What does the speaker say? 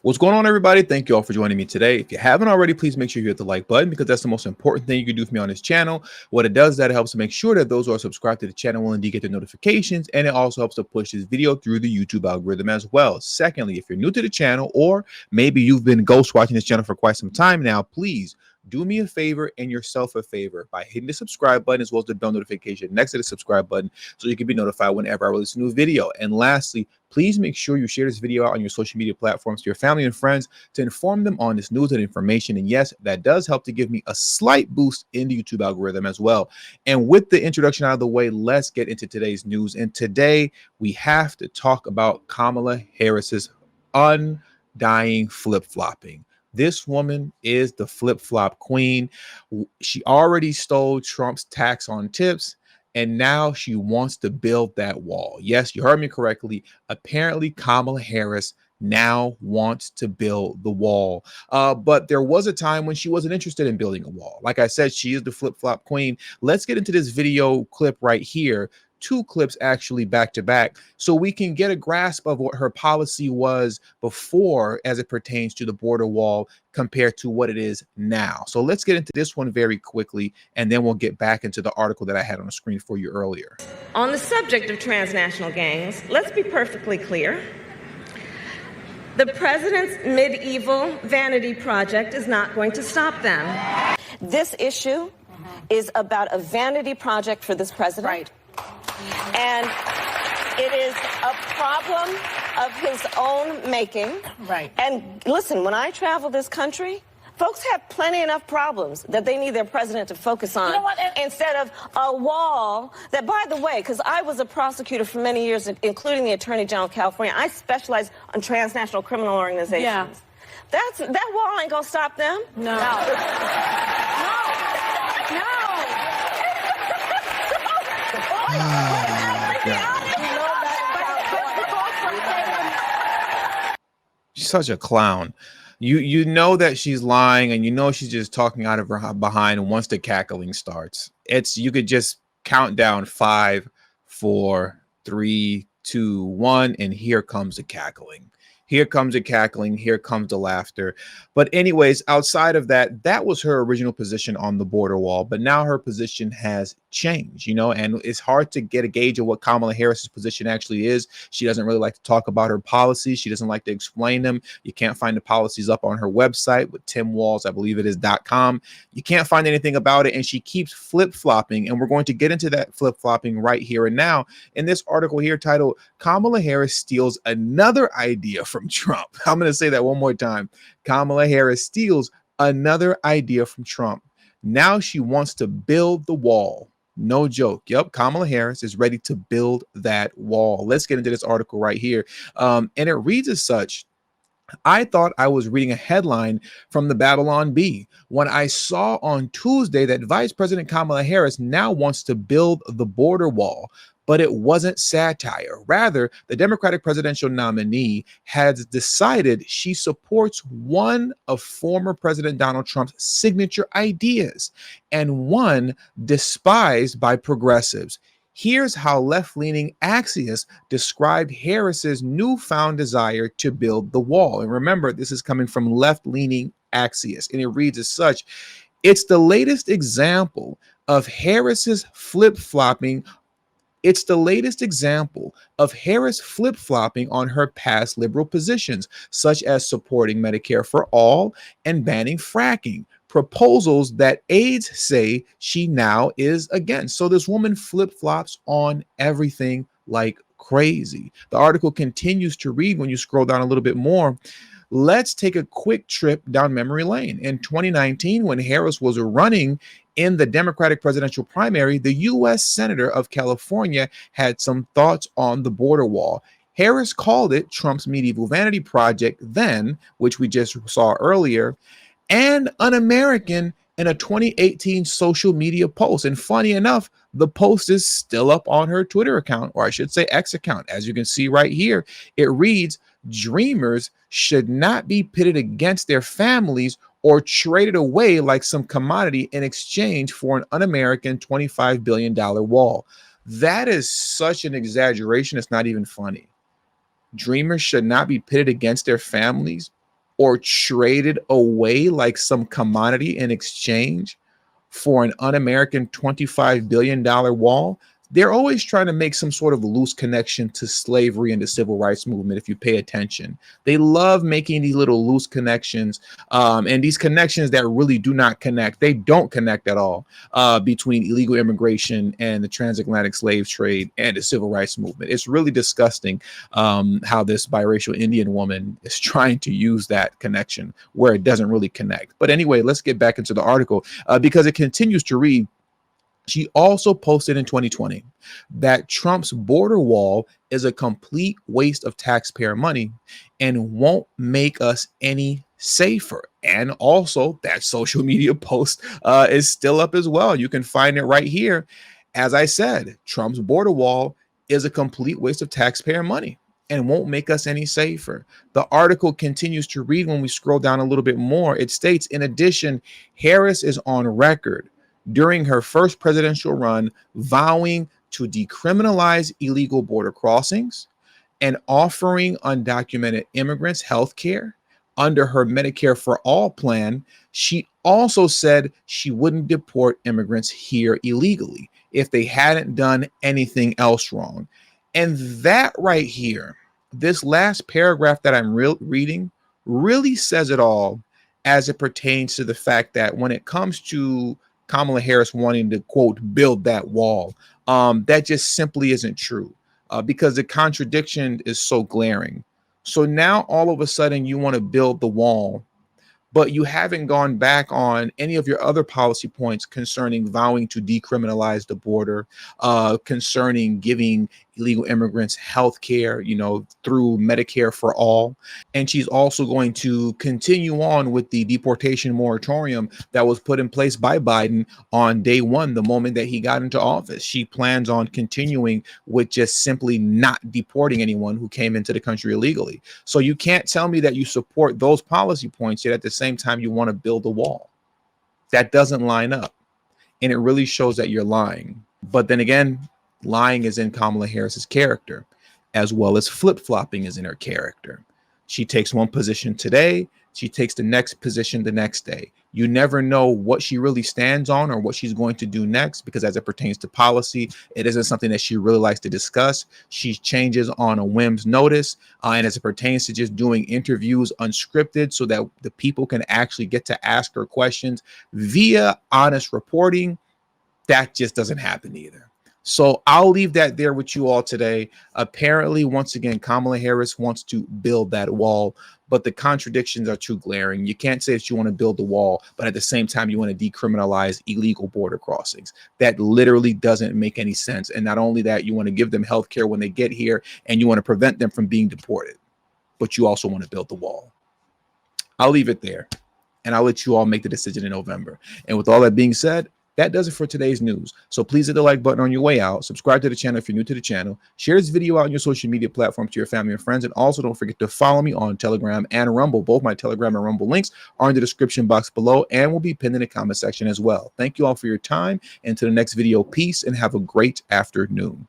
What's going on, everybody? Thank you all for joining me today. If you haven't already, please make sure you hit the like button because that's the most important thing you can do for me on this channel. What it does, that it helps to make sure that those who are subscribed to the channel will indeed get the notifications, and it also helps to push this video through the YouTube algorithm as well. Secondly, if you're new to the channel, or maybe you've been ghost watching this channel for quite some time now, please do me a favor and yourself a favor by hitting the subscribe button as well as the bell notification next to the subscribe button so you can be notified whenever I release a new video. And lastly, please make sure you share this video out on your social media platforms to your family and friends to inform them on this news and information. And yes, that does help to give me a slight boost in the YouTube algorithm as well. And with the introduction out of the way, let's get into today's news. And today we have to talk about Kamala Harris's undying flip-flopping. This woman is the flip-flop queen. She already stole Trump's tax on tips, and now she wants to build that wall. Yes, you heard me correctly. Apparently, Kamala Harris now wants to build the wall. But there was a time when she wasn't interested in building a wall. Like I said, she is the flip-flop queen. Let's get into this video clip right here. Two clips actually back to back, so we can get a grasp of what her policy was before as it pertains to the border wall compared to what it is now. So let's get into this one very quickly, and then we'll get back into the article that I had on the screen for you earlier. On the subject of transnational gangs, let's be perfectly clear. The president's medieval vanity project is not going to stop them. This issue is about a vanity project for this president. Right. And it is a problem of his own making. Right. And listen, when I travel this country, folks have plenty enough problems that they need their president to focus on. You know what? Instead of a wall that, by the way, because I was a prosecutor for many years, including the Attorney General of California, I specialize on transnational criminal organizations. Yeah. That wall ain't gonna stop them. No. She's such a clown. You know that she's lying, and you know she's just talking out of her behind. And once the cackling starts, you could just count down 5, 4, 3, 2, 1, and here comes the cackling. Here comes the cackling. Here comes the laughter. But anyways, outside of that, that was her original position on the border wall. But now her position has changed, and it's hard to get a gauge of what Kamala Harris's position actually is. She doesn't really like to talk about her policies. She doesn't like to explain them. You can't find the policies up on her website with Tim Walz, I believe it is .com. You can't find anything about it. And she keeps flip-flopping. And we're going to get into that flip-flopping right here and now in this article here titled Kamala Harris Steals Another Idea from Trump. I'm going to say that one more time. Kamala Harris steals another idea from Trump. Now she wants to build the wall. No joke. Yep. Kamala Harris is ready to build that wall. Let's get into this article right here. And it reads as such. I thought I was reading a headline from the Babylon Bee when I saw on Tuesday that Vice President Kamala Harris now wants to build the border wall. But it wasn't satire. Rather, the Democratic presidential nominee has decided she supports one of former President Donald Trump's signature ideas and one despised by progressives. Here's how left-leaning Axios described Harris's newfound desire to build the wall. And remember, this is coming from left-leaning Axios, and it reads as such. It's the latest example of Harris's flip-flopping. It's the latest example of Harris flip-flopping on her past liberal positions, such as supporting Medicare for all and banning fracking, proposals that aides say she now is against. So this woman flip-flops on everything like crazy. The article continues to read when you scroll down a little bit more. Let's take a quick trip down memory lane. In 2019, when Harris was running in the Democratic presidential primary, the U.S. Senator of California had some thoughts on the border wall. Harris called it Trump's medieval vanity project then, which we just saw earlier, and un-American in a 2018 social media post. And funny enough, the post is still up on her Twitter account, or I should say X account. As you can see right here, it reads, dreamers should not be pitted against their families or traded away like some commodity in exchange for an un-American $25 billion wall. That is such an exaggeration. It's not even funny. Dreamers should not be pitted against their families or traded away like some commodity in exchange for an un-American $25 billion wall. They're always trying to make some sort of loose connection to slavery and the civil rights movement. If you pay attention, they love making these little loose connections, and these connections that really do not connect. They don't connect at all between illegal immigration and the transatlantic slave trade and the civil rights movement. It's really disgusting how this biracial Indian woman is trying to use that connection where it doesn't really connect. But anyway, let's get back into the article because it continues to read. She also posted in 2020 that Trump's border wall is a complete waste of taxpayer money and won't make us any safer. And also, that social media post is still up as well. You can find it right here. As I said, Trump's border wall is a complete waste of taxpayer money and won't make us any safer. The article continues to read when we scroll down a little bit more. It states, in addition, Harris is on record during her first presidential run vowing to decriminalize illegal border crossings and offering undocumented immigrants health care under her Medicare for All plan. She also said she wouldn't deport immigrants here illegally if they hadn't done anything else wrong. And that right here, this last paragraph that I'm reading really says it all as it pertains to the fact that when it comes to Kamala Harris wanting to, quote, build that wall, that just simply isn't true because the contradiction is so glaring. So now all of a sudden you want to build the wall, but you haven't gone back on any of your other policy points concerning vowing to decriminalize the border, concerning giving illegal immigrants health care, through Medicare for All. And she's also going to continue on with the deportation moratorium that was put in place by Biden on day one, the moment that he got into office. She plans on continuing with just simply not deporting anyone who came into the country illegally. So you can't tell me that you support those policy points, yet at the same time you want to build a wall. That doesn't line up. And it really shows that you're lying. But then again, lying is in Kamala Harris's character, as well as flip-flopping is in her character. She takes one position today, she takes the next position the next day. You never know what she really stands on or what she's going to do next, because as it pertains to policy, it isn't something that she really likes to discuss. She changes on a whim's notice, and as it pertains to just doing interviews unscripted so that the people can actually get to ask her questions via honest reporting, that just doesn't happen either. So I'll leave that there with you all today. Apparently, once again, Kamala Harris wants to build that wall, but the contradictions are too glaring. You can't say that you want to build the wall, but at the same time, you want to decriminalize illegal border crossings. That literally doesn't make any sense. And not only that, you want to give them health care when they get here, and you want to prevent them from being deported, but you also want to build the wall. I'll leave it there, and I'll let you all make the decision in November. And with all that being said, that does it for today's news. So please hit the like button on your way out. Subscribe to the channel if you're new to the channel. Share this video out on your social media platforms to your family and friends. And also don't forget to follow me on Telegram and Rumble. Both my Telegram and Rumble links are in the description box below and will be pinned in the comment section as well. Thank you all for your time. And to the next video, peace and have a great afternoon.